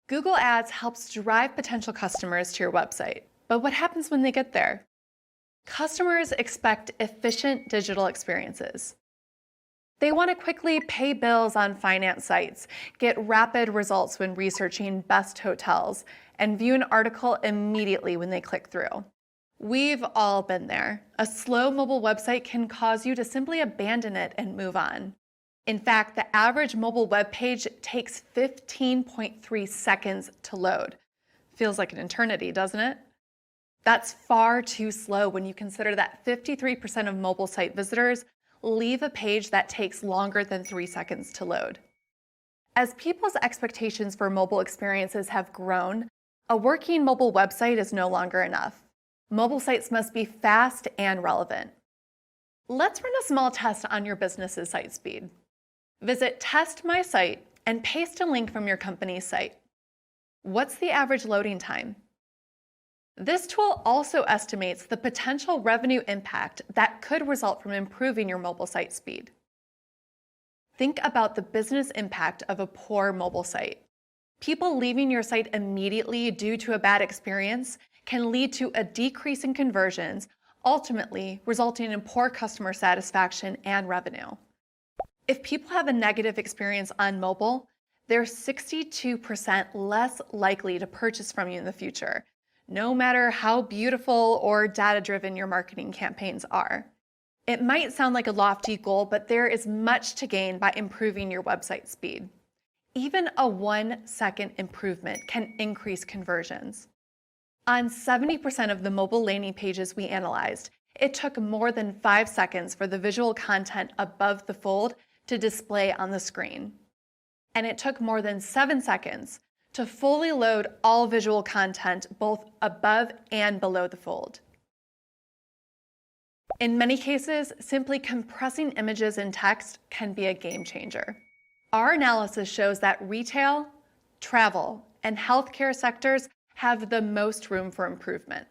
Google Ads helps drive potential customers to your website. But what happens when they get there? Customers expect efficient digital experiences. They want to quickly pay bills on finance sites, get rapid results when researching best hotels, and view an article immediately when they click through. We've all been there. A slow mobile website can cause you to simply abandon it and move on. In fact, the average mobile web page takes 15.3 seconds to load. Feels like an eternity, doesn't it? That's far too slow when you consider that 53% of mobile site visitors leave a page that takes longer than 3 seconds to load. As people's expectations for mobile experiences have grown, a working mobile website is no longer enough. Mobile sites must be fast and relevant. Let's run a small test on your business's site speed. Visit Test My Site and paste a link from your company's site. What's the average loading time? This tool also estimates the potential revenue impact that could result from improving your mobile site speed. Think about the business impact of a poor mobile site. People leaving your site immediately due to a bad experience can lead to a decrease in conversions, ultimately resulting in poor customer satisfaction and revenue. If people have a negative experience on mobile, they're 62% less likely to purchase from you in the future, no matter how beautiful or data-driven your marketing campaigns are. It might sound like a lofty goal, but there is much to gain by improving your website speed. Even a 1-second improvement can increase conversions. On 70% of the mobile landing pages we analyzed, it took more than 5 seconds for the visual content above the fold to display on the screen. And it took more than 7 seconds to fully load all visual content both above and below the fold. In many cases, simply compressing images and text can be a game changer. Our analysis shows that retail, travel, and healthcare sectors have the most room for improvement.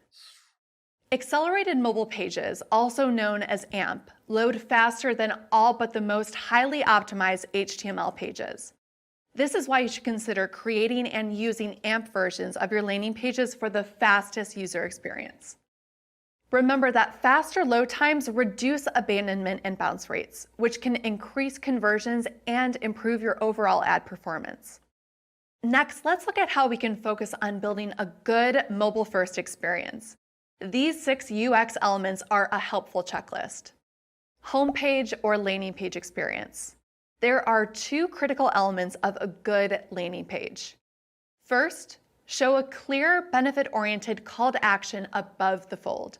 Accelerated mobile pages, also known as AMP, load faster than all but the most highly optimized HTML pages. This is why you should consider creating and using AMP versions of your landing pages for the fastest user experience. Remember that faster load times reduce abandonment and bounce rates, which can increase conversions and improve your overall ad performance. Next, let's look at how we can focus on building a good mobile-first experience. These 6 UX elements are a helpful checklist. Homepage or landing page experience. There are 2 critical elements of a good landing page. First, show a clear, benefit-oriented call to action above the fold.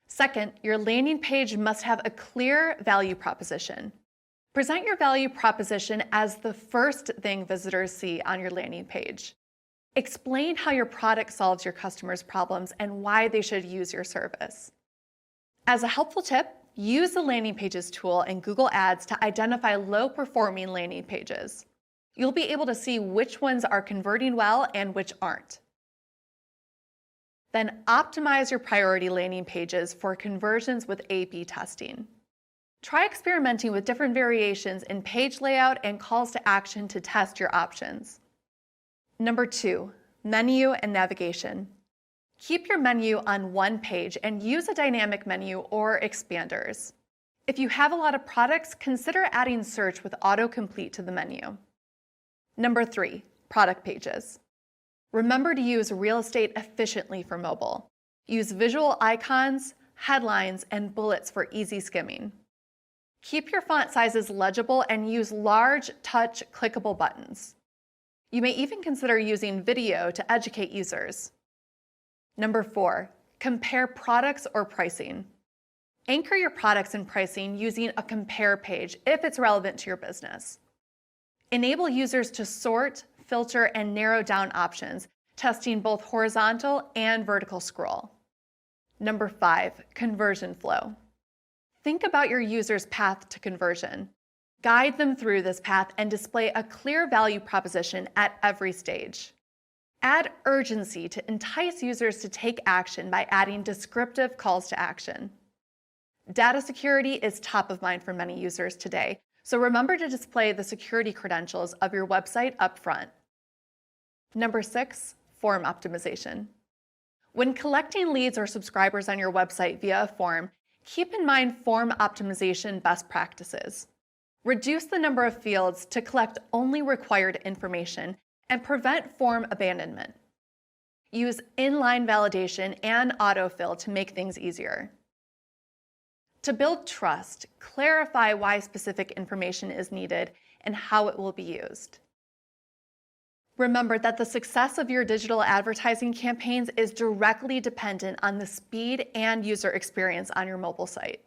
Second, your landing page must have a clear value proposition. Present your value proposition as the first thing visitors see on your landing page. Explain how your product solves your customers' problems and why they should use your service. As a helpful tip, use the landing pages tool in Google Ads to identify low-performing landing pages. You'll be able to see which ones are converting well and which aren't. Then optimize your priority landing pages for conversions with A/B testing. Try experimenting with different variations in page layout and calls to action to test your options. Number 2, menu and navigation. Keep your menu on one page and use a dynamic menu or expanders. If you have a lot of products, consider adding search with autocomplete to the menu. Number 3, product pages. Remember to use real estate efficiently for mobile. Use visual icons, headlines, and bullets for easy skimming. Keep your font sizes legible and use large, touch, clickable buttons. You may even consider using video to educate users. Number 4, compare products or pricing. Anchor your products and pricing using a compare page if it's relevant to your business. Enable users to sort, filter, and narrow down options, testing both horizontal and vertical scroll. Number 5, conversion flow. Think about your user's path to conversion. Guide them through this path and display a clear value proposition at every stage. Add urgency to entice users to take action by adding descriptive calls to action. Data security is top of mind for many users today, so remember to display the security credentials of your website up front. Number 6, form optimization. When collecting leads or subscribers on your website via a form, keep in mind form optimization best practices. Reduce the number of fields to collect only required information and prevent form abandonment. Use inline validation and autofill to make things easier. To build trust, clarify why specific information is needed and how it will be used. Remember that the success of your digital advertising campaigns is directly dependent on the speed and user experience on your mobile site.